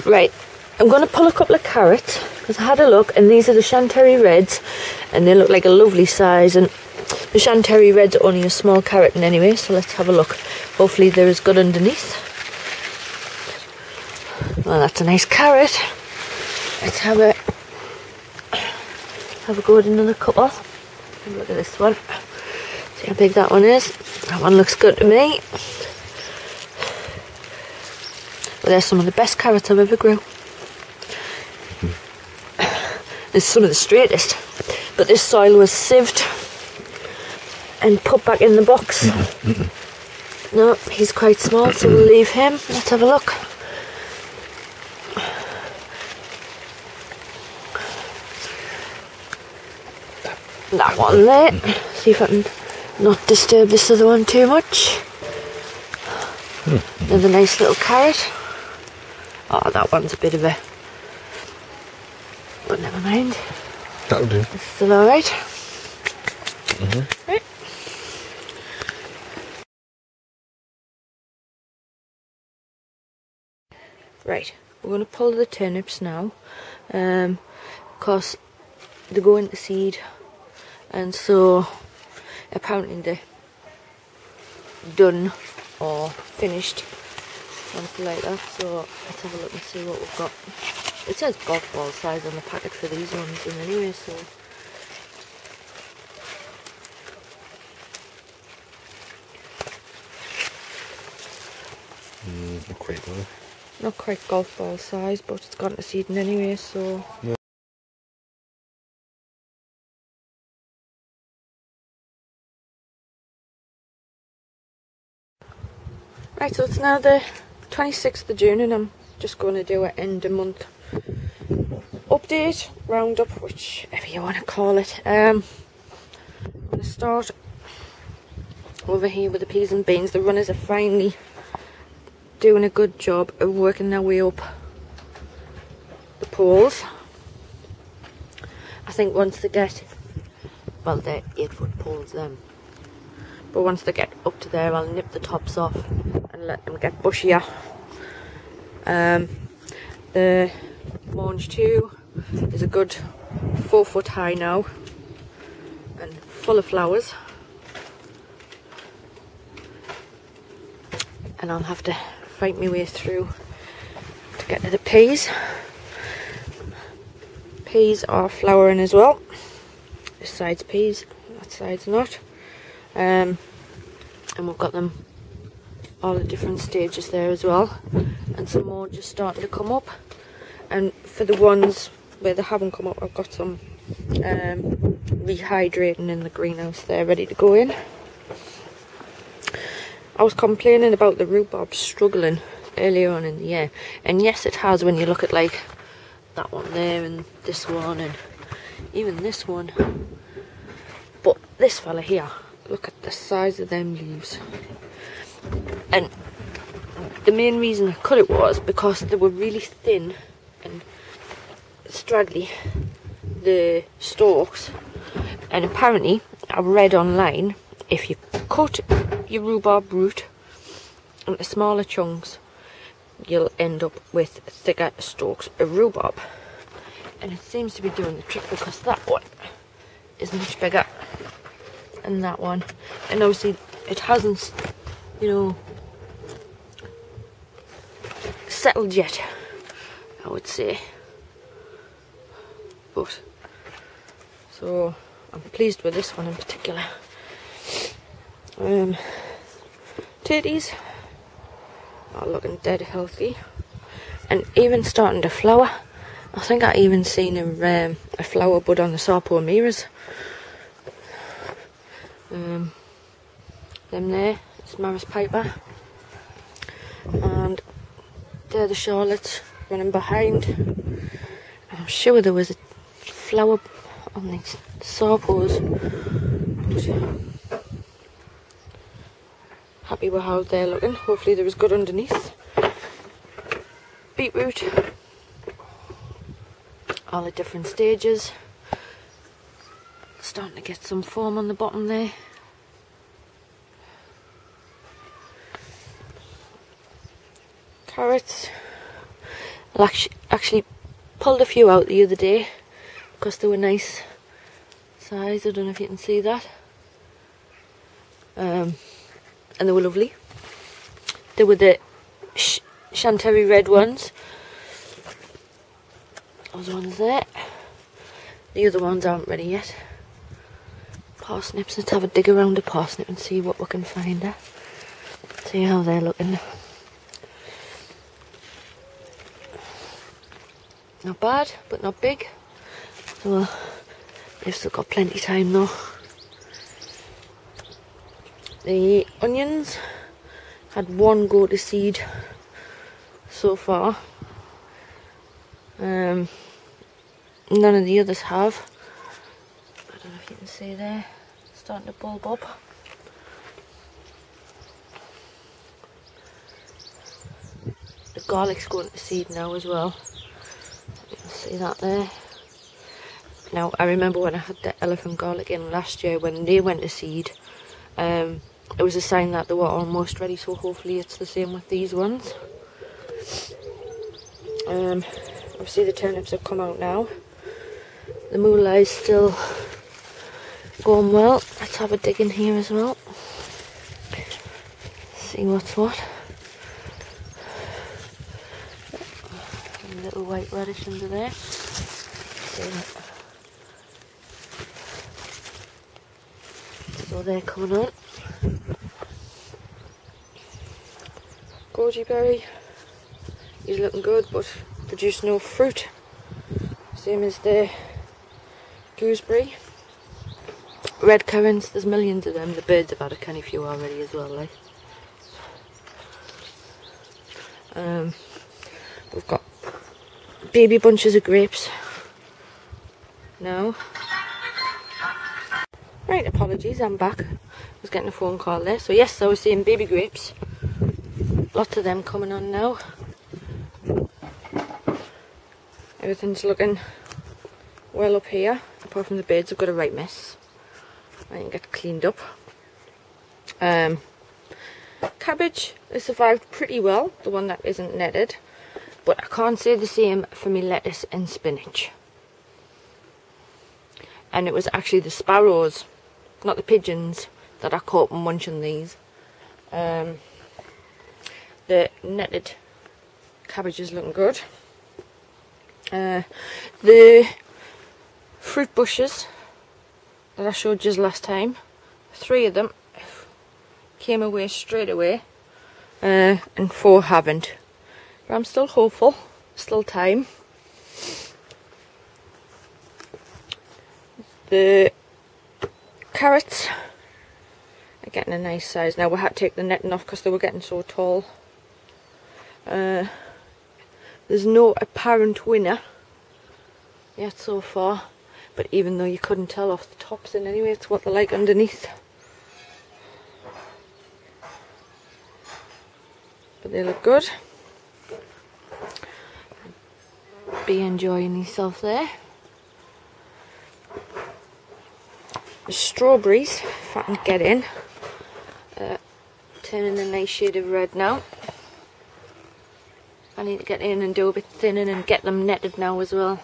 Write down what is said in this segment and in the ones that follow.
Right, I'm going to pull a couple of carrots because I had a look and these are the chantenay reds and they look like a lovely size, and the chantenay reds are only a small carrot in anyway, so let's have a look. Hopefully they're as good underneath. Well, that's a nice carrot. Let's have a go at another couple. Have a look at this one. See how big that one is. That one looks good to me. Well, they're some of the best carrots I've ever grew. It's some of the straightest. But this soil was sieved and put back in the box. No, he's quite small, so we'll leave him. Let's have a look. That one there. See if I can not disturb this other one too much. Another nice little carrot. Oh, that one's a bit of a... But never mind. That'll do. It's still alright. Right. Right, we're going to pull the turnips now. Because they go into seed. And so apparently they're done or finished, something like that. So let's have a look and see what we've got. It says golf ball size on the packet for these ones, and anyway, so not quite though. Not quite golf ball size, but it's gone to seeding anyway, so yeah. Right, so it's now the 26th of June and I'm just going to do an end of month update, roundup, whichever you want to call it. I'm going to start over here with the peas and beans. The runners are finally doing a good job of working their way up the poles. I think once they get, well, they're 8-foot poles then, but once they get up to there I'll nip the tops off and let them get bushier. The Mange 2 is a good 4 foot high now and full of flowers, and I'll have to fight my way through to get to the peas. Peas are flowering as well. This side's peas, that side's not. And we've got them all at different stages there as well, and some more just starting to come up. And for the ones where they haven't come up, I've got some rehydrating in the greenhouse there ready to go in. I was complaining about the rhubarb struggling earlier on in the year, and yes it has when you look at like that one there and this one and even this one, but this fella here, look at the size of them leaves. And the main reason I cut it was because they were really thin and straggly, the stalks, and apparently I read online if you cut your rhubarb root into smaller chunks you'll end up with thicker stalks of rhubarb, and it seems to be doing the trick because that one is much bigger than that one, and obviously it hasn't, you know, settled yet, I would say. But so I'm pleased with this one in particular. Titties are looking dead healthy and even starting to flower. I think I even seen a flower bud on the Sarpo Miras. Them there, it's Maris Piper, and they're the Charlottes running behind. I'm sure there was a flower on these Sarpos. Happy with how they're looking. Hopefully there was good underneath. Beetroot, all the different stages. Starting to get some foam on the bottom there. Carrots, I actually pulled a few out the other day because they were nice size. I don't know if you can see that. And they were lovely. They were the chantenay red ones. Those ones there. The other ones aren't ready yet. Parsnips, let's have a dig around a parsnip and see what we can find there. See how they're looking. Not bad, but not big. So they've still got plenty of time though. The onions had one go to seed so far. None of the others have. I don't know if you can see there. Starting to bulb up. The garlic's going to seed now as well. You can see that there. Now I remember when I had the elephant garlic in last year, when they went to seed, it was a sign that they were almost ready, so hopefully it's the same with these ones. Obviously the turnips have come out now. The milan is still going well. Let's have a dig in here as well. See what's what. A little white radish under there. See that. So they're coming on. Goji berry. He's looking good, but produced no fruit. Same as the gooseberry. Red currants, there's millions of them. The birds have had a canny few already as well, like. We've got baby bunches of grapes now. Right, apologies, I'm back. I was getting a phone call there. So yes, I was seeing baby grapes. Lots of them coming on now. Everything's looking well up here, apart from the birds have got a right mess. I can get cleaned up. Cabbage has survived pretty well, the one that isn't netted, but I can't say the same for my lettuce and spinach. And it was actually the sparrows, not the pigeons, that I caught munching these. The netted cabbage is looking good. The fruit bushes that I showed you last time, 3 of them came away straight away, and 4 haven't. But I'm still hopeful, still time. The carrots are getting a nice size now. We had to take the netting off because they were getting so tall. There's no apparent winner yet so far, but even though you couldn't tell off the tops, and anyway, it's what they're like underneath. But they look good. Be enjoying yourself there. The strawberries, if I can get in, turning a nice shade of red now. I need to get in and do a bit thinning and get them netted now as well,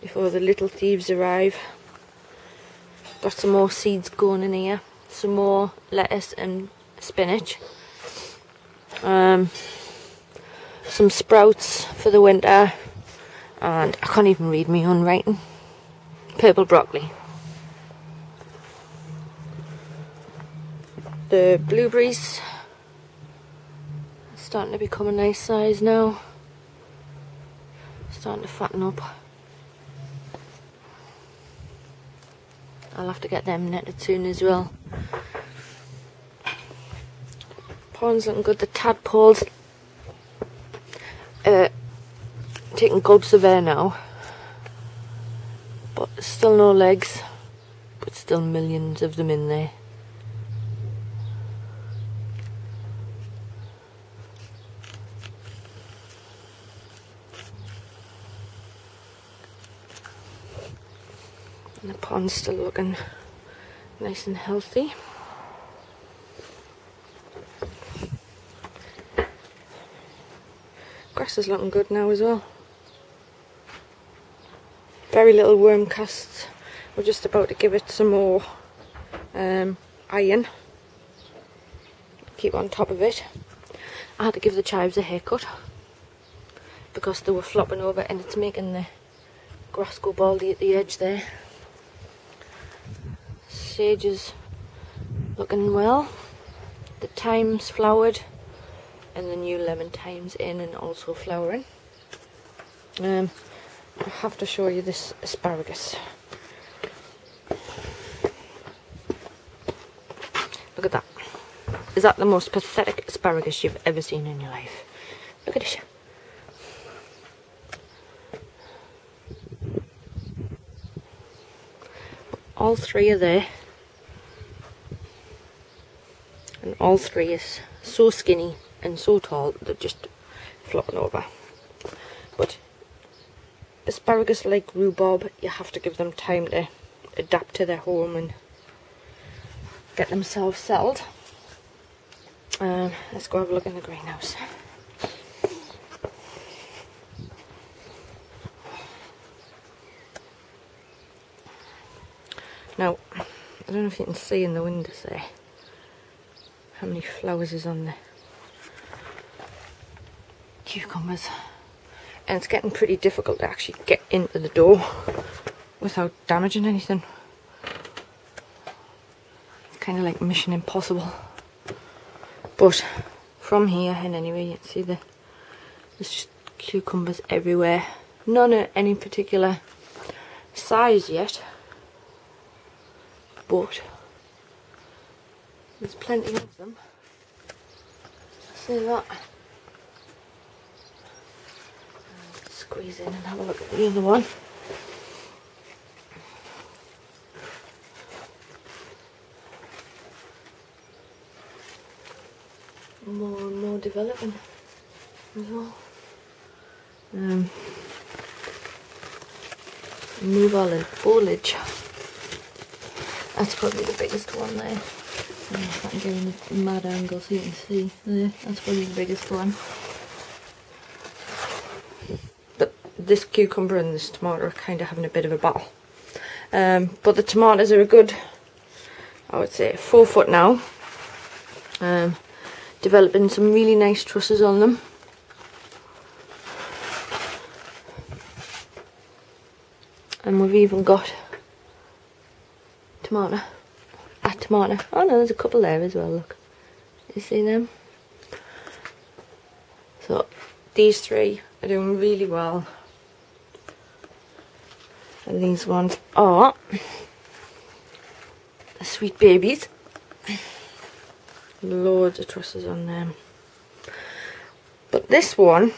before the little thieves arrive. Got some more seeds going in here, some more lettuce and spinach, some sprouts for the winter, and I can't even read my own writing. Purple broccoli. The blueberries are starting to become a nice size now, starting to fatten up. I'll have to get them netted soon as well. Pond's looking good. The tadpoles taking gulps of air now, but still no legs, but still millions of them in there. And the pond's still looking nice and healthy. grass is looking good now as well. Very little worm casts. We're just about to give it some more iron. Keep on top of it. I had to give the chives a haircut because they were flopping over and it's making the grass go baldy at the edge there. Sage is looking well. The thyme's flowered and the new lemon thyme's in and also flowering. I have to show you this asparagus. Look at that. Is that the most pathetic asparagus you've ever seen in your life? Look at it. All three are there. And all three is so skinny and so tall they're just flopping over. But asparagus, like rhubarb, you have to give them time to adapt to their home and get themselves settled. Let's go have a look in the greenhouse. Now, I don't know if you can see in the windows there how many flowers is on the cucumbers, and it's getting pretty difficult to actually get into the door without damaging anything. It's kind of like Mission Impossible. But from here, and anyway, you can see there's just cucumbers everywhere. None at any particular size yet, but there's plenty of them. See that? Squeeze in and have a look at the other one. More and more developing as well. Move all the foliage. That's probably the biggest one there. I can get in a mad angle so you can see. There, that's probably the biggest one. But this cucumber and this tomato are kind of having a bit of a battle. But the tomatoes are a good, I would say, 4 foot now. Developing some really nice trusses on them. And we've even got tomato. Oh no, there's a couple there as well, look. You see them? So these three are doing really well. And these ones are the sweet babies. Loads of trusses on them. But this one,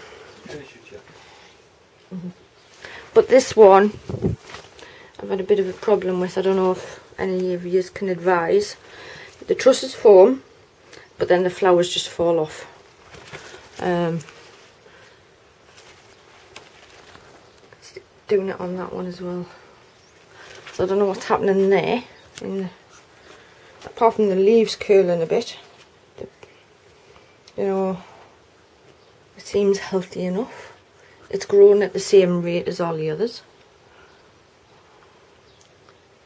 I've had a bit of a problem with. I don't know if any of you can advise. The trusses form, but then the flowers just fall off. It's doing it on that one as well. So I don't know what's happening there. Apart from the leaves curling a bit, you know, it seems healthy enough. It's growing at the same rate as all the others.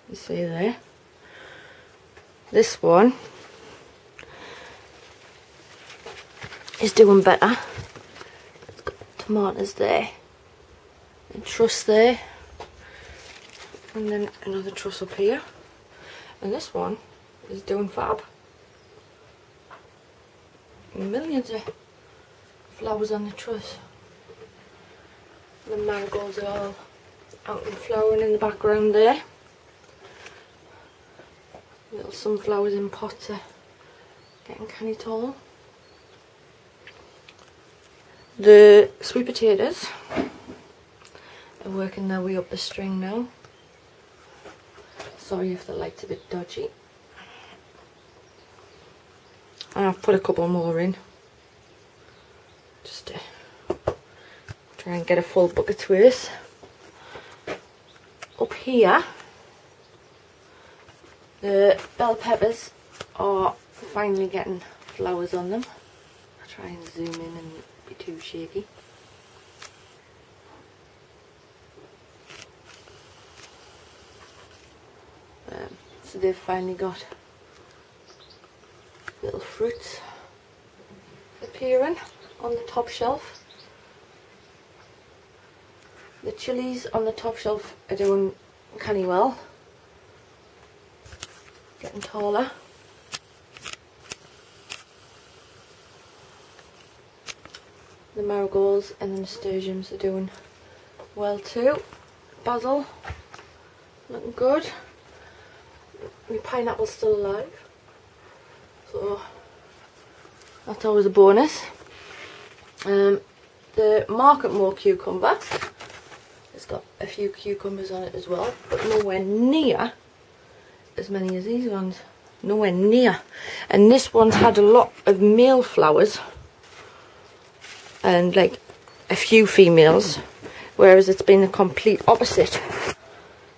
You see there. This one is doing better. It's got tomatoes there, a truss there, and then another truss up here. And this one is doing fab. Millions of flowers on the truss. The marigolds are all out and flowering in the background there. Little sunflowers in pots are getting canny tall. The sweet potatoes are working their way up the string now. Sorry if the light's a bit dodgy. And I've put a couple more in, just to try and get a full bucket's worth. Up here, the bell peppers are finally getting flowers on them. I'll try and zoom in and not be too shaky. So they've finally got little fruits appearing on the top shelf. The chilies on the top shelf are doing canny well, getting taller. The marigolds and the nasturtiums are doing well too. Basil, looking good. My pineapple's still alive, so that's always a bonus. The Market More cucumber, it's got a few cucumbers on it as well, but nowhere near as many as these ones. Nowhere near. And this one's had a lot of male flowers and like a few females, whereas it's been the complete opposite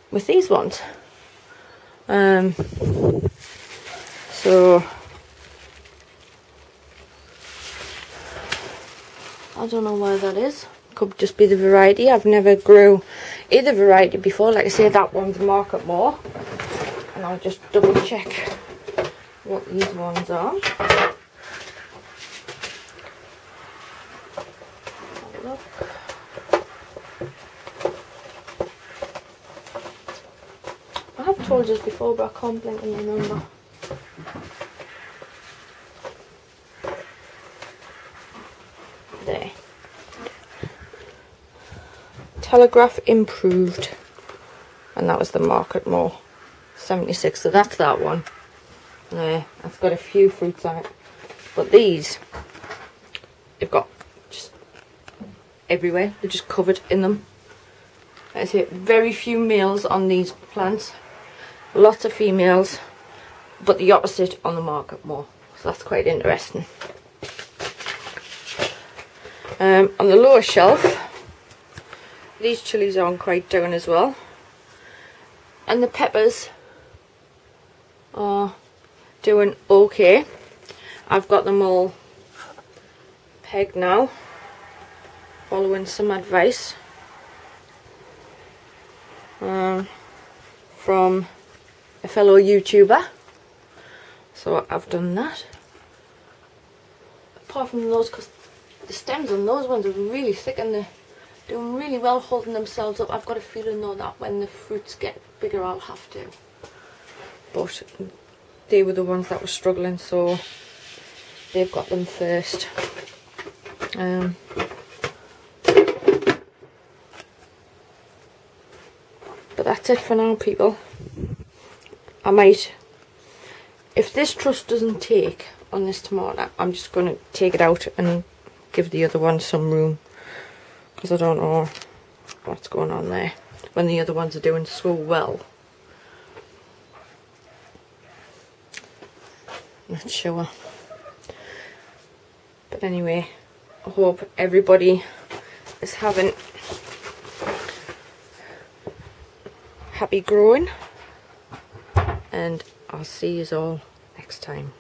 with these ones. So I don't know why that is. Could just be the variety. I've never grew either variety before. Like I say, that one's Market More, and I'll just double check what these ones are. Have a look. I have told you this before, but I can't blink and remember. There. Telegraph Improved, and that was the Market More 76. So that's that one. There, I've got a few fruits on it, but these, they've got just everywhere. They're just covered in them. I say very few males on these plants, lots of females, but the opposite on the Market More. So that's quite interesting. On the lower shelf, these chilies aren't quite down as well, and the peppers are doing okay. I've got them all pegged now, following some advice from a fellow YouTuber, so I've done that. Apart from those, because the stems on those ones are really thick and they're doing really well holding themselves up. I've got a feeling though that when the fruits get bigger I'll have to, but they were the ones that were struggling, so they've got them first. But that's it for now, people. I might, if this truss doesn't take on this tomato, I'm just going to take it out and give the other one some room, because I don't know what's going on there when the other ones are doing so well. Not sure. But anyway, I hope everybody is having happy growing, and I'll see you all next time.